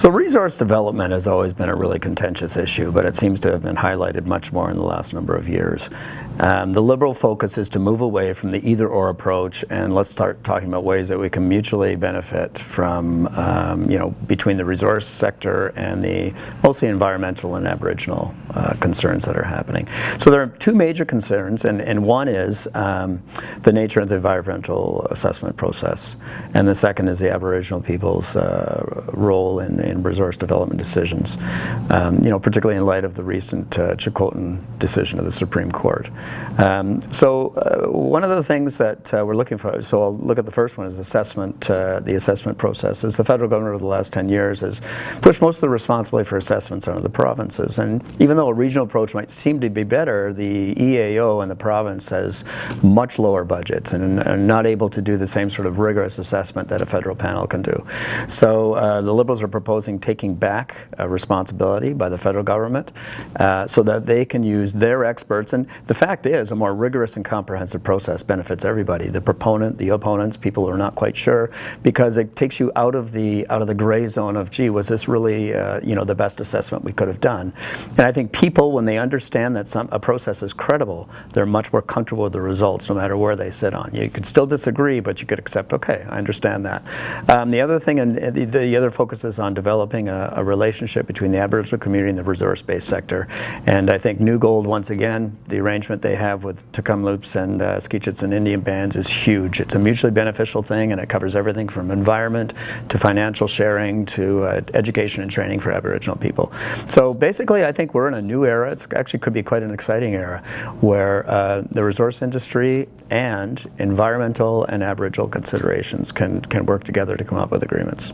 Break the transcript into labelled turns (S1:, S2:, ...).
S1: So resource development has always been a really contentious issue, but it seems to have been highlighted much more in the last number of years. The Liberal focus is to move away from the either-or approach, and let's start talking about ways that we can mutually benefit from, between the resource sector and the mostly environmental and Aboriginal concerns that are happening. So there are two major concerns, and one is the nature of the environmental assessment process, and the second is the Aboriginal people's role in resource development decisions, particularly in light of the recent Chilcotin decision of the Supreme Court. One of the things that we're looking for, so I'll look at the first one, is assessment, the assessment process. As the federal government over the last 10 years has pushed most of the responsibility for assessments onto the provinces, and even though a regional approach might seem to be better, the EAO and the province has much lower budgets and are not able to do the same sort of rigorous assessment that a federal panel can do. So the Liberals are proposing taking back responsibility by the federal government so that they can use their experts. And the fact is, a more rigorous and comprehensive process benefits everybody, the proponent, the opponents, people who are not quite sure, because it takes you out of the gray zone of, gee, was this really the best assessment we could have done? And I think people, when they understand that a process is credible, they're much more comfortable with the results, no matter where they sit on. You could still disagree, but you could accept, okay, I understand that. The other thing, and the other focus is on developing a relationship between the Aboriginal community and the resource-based sector. And I think New Gold, once again, the arrangement they have with Kamloops and Skitchits Indian bands is huge. It's a mutually beneficial thing, and it covers everything from environment to financial sharing to education and training for Aboriginal people. So basically, I think we're in a new era. It actually could be quite an exciting era where the resource industry and environmental and Aboriginal considerations can work together to come up with agreements.